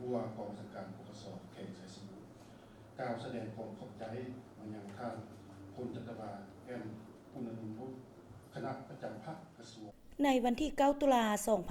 ผู้ว่ากองบัญชาการปกสเขตชัยสมบูรณ์กล่าวแสดงความขอบใจมายังท่านพลจัตวาแอมอุณนุรุตคณะประจำภาคกระทรวงในวันที่ 9 ตุลา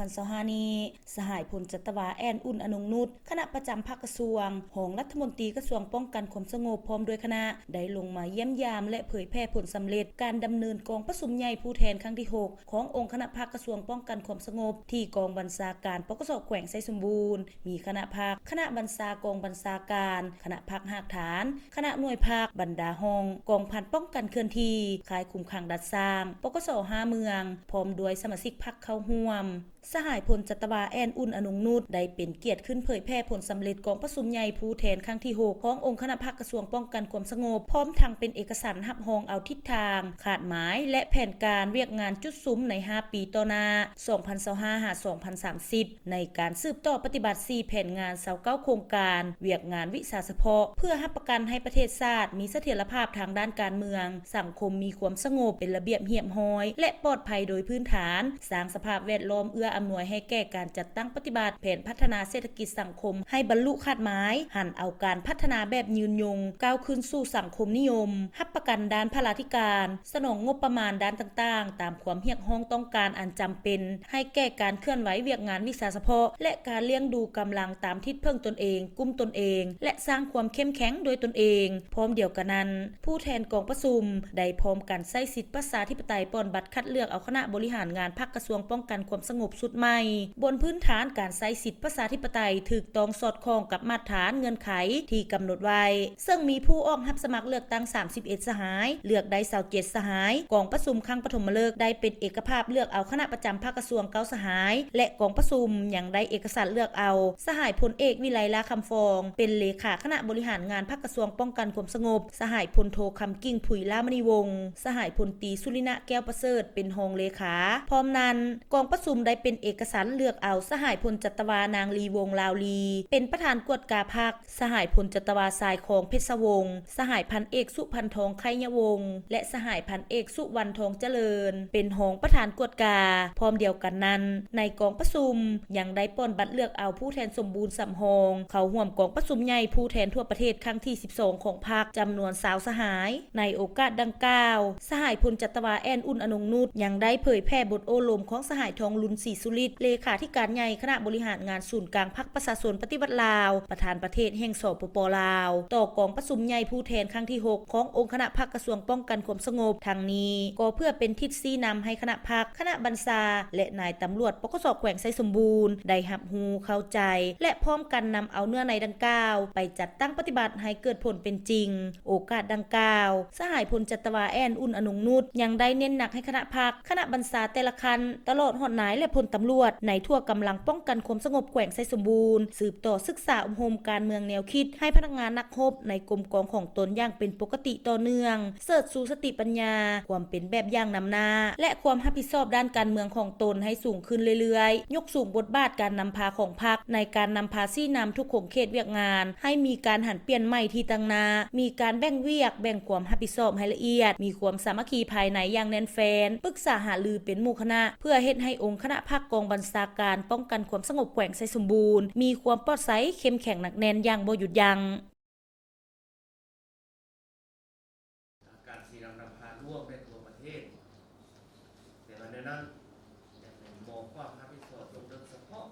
2025 นี้สหายพลจัตวาแอนอุ่นอนงนุชคณะประจำภาคกระทรวงของรัฐมนตรีกระทรวงป้องกันความสงบพร้อมด้วยคณะได้ลงมาเยี่ยมยามและเผยแพร่ผลสำเร็จการดำเนินกองประชุมใหญ่ผู้แทนครั้งที่ 6 ขององค์คณะภาคกระทรวงป้องกันความสงบที่กองบัญชาการปกสแขวงไซสมบูรณ์มีคณะภาคคณะบัญชากองบัญชาการคณะภาคหากฐานคณะหน่วยภาคบรรดาห้องกองพันป้องกันเคลื่อนที่ขายคุมขังดัดสร้างปกส5 เมืองพร้อมด้วยสมาชิกพรรคเข้าร่วมสหายพลจัตวาแอนอุ่นอนงนุชได้เป็นเกียรติขึ้นเผยแพร่ผลสำเร็จกองประชุมใหญ่ผู้แทนครั้งที่ 6 ขององค์คณะภาคกระทรวงป้องกันความสงบพร้อมทั้งเป็นเอกสารรับรองเอาทิศทางขาดหมายและแผนการเวียกงานจุดซุ้มใน 5 ปีต่อหน้า 2025-2030 ในการสืบต่อปฏิบัติ 4 แผนงาน29โครงการเวียกงานวิสาเฉพาะเพื่อรับประกันให้ประเทศชาติมีเสถียรภาพทางด้านการเมืองสังคมมีความสงบเป็นระเบียบเรียบร้อยและปลอดภัยโดยพื้นฐานสร้างสภาพแวดล้อมเอื้ออำนวยให้แก่การจัดตั้งปฏิบัติแผนพัฒนาเศรษฐกิจสังคมให้บรรลุคาดหมายหันเอาการพัฒนาแบบยืนยงก้าวขึ้นสู่สังคมนิยมรับประกันด้านพลาธิการสนองงบประมาณด้านต่างๆตามความเรียกร้องต้องการอันจำเป็นให้แก่การเคลื่อนไหวเวียกงานวิสาเฉพาะและการเลี้ยงดูกำลังตามทิศเพิ่งตนเองกุ้มตนเองและสร้างความเข้มแข็งโดยตนเองพร้อมเดียวกันนั้นผู้แทนกองประชุมได้พร้อมกันใช้สิทธิประชาธิปไตยป้อนบัตรคัดเลือกเอาคณะบริหารงานภาคกระทรวงป้องกันความสงบสุดใหม่บนพื้นฐานการใช้สิทธิประชาธิปไตยถูกต้องสอดคล้องกับมาตรฐานเงื่อนไขที่กำหนดไว้ซึ่งมีผู้ออกรับสมัครเลือกตั้ง31สหายเลือกได้27สหายกองประชุมครั้งปฐมฤกษ์ได้เป็นเอกภาพเลือกเอาคณะประจำภาคกระทรวง9สหายและกองประชุมยังได้เอกสารเลือกเอาสหายพลเอกวิไลลาคำฟองเป็นเลขาคณะบริหารงานภาคกระทรวงป้องกันความสงบสหายพลโทคำกิ่งผุยลามณีวงศ์สหายพลตรีสุริณะแก้วประเสริฐเป็นรองเลขาพร้อมนั้นกองประชุมได้เป็นเอกสารเลือกเอาสหายพลจัตวานางลีวงลาวลีเป็นประธานกวดกาพรรคสหายพลจัตวาสายของเพชรวงศ์สหายพันเอกสุพันทองไข่ยวงศ์และสหายพันเอกสุวรรณทองเจริญเป็นรองประธานกวดกาพร้อมเดียวกันนั้นในกองประชุมยังได้ป้อนบัตรเลือกเอาผู้แทนสมบูรณ์สำรองเข้าร่วมกองประชุมใหญ่ผู้แทนทั่วประเทศครั้งที่12ของพรรคจำนวน20สหายในโอกาสดังกล่าวสหายพลจัตวาแอนอุ่นอนงนุชยังได้เผยแพร่บทโอลมของสหายทองลุนศรีสุริตเลขาธิการใหญ่คณะบริหารงานศูนย์กลางพรรคประชาชนปฏิวัติลาวประธานประเทศแห่งสปป.ลาวต่อกองประชุมใหญ่ผู้แทนครั้งที่ 6 ขององค์คณะพรรคกระทรวงป้องกันความสงบทางนี้ก็เพื่อเป็นทิศชี้นำให้คณะพรรคคณะบัญชาและนายตำรวจปกสแขวงไซสมบูรณ์ได้รับรู้เข้าใจและพร้อมกันนำเอาเนื้อในดังกล่าวไปจัดตั้งปฏิบัติให้เกิดผลเป็นจริงโอกาสดังกล่าวสหายพลจัตวาแอนอุ่นอนงนุชยังได้เน้นหนักให้คณะพรรคคณะบัญชาแต่ละคันตลอดหอดนายและพลตำรวจในทั่วกำลังป้องกันความสงบแขวงไซสมบูรณ์สืบต่อศึกษาอบรมการเมืองแนวคิดให้พนักงานนักรบในกรมกองของตนอย่างเป็นปกติต่อเนื่องเสิร์ชสู่สติปัญญาความเป็นแบบอย่างนำหน้าและความรับผิดชอบด้านการเมืองของตนให้สูงขึ้นเรื่อยๆยกสูงบทบาทการนำพาของพรรคในการนำพาซี่นำทุกของเขตเวียกงานให้มีการหันเปลี่ยนใหม่ที่ตั้งหน้ามีการแบ่งเวียกแบ่งความรับผิดชอบให้ละเอียดมีความสามัคคีภายในอย่างแน่นแฟ้นปรึกษาหารือเป็นหมู่คณะเพื่อเฮ็ดให้องค์คณะภาคกองบัญชาการป้องกันความสงบแขวงไซสมบูรณ์มีความปลอดภัยเข้มแข็งหนักแน่นอย่างบ่หยุดยั้งการสีนำพาร่วมในทั่วประเทศแต่วันนั้นจะเป็นมองความรับผิดชอบโดยเฉพาะ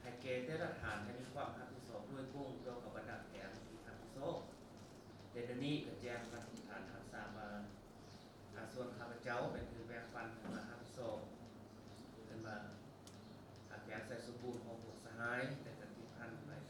ให้เกณฑ์ได้รับฐานให้มีความรับผิดชอบด้วยกุ้งตัว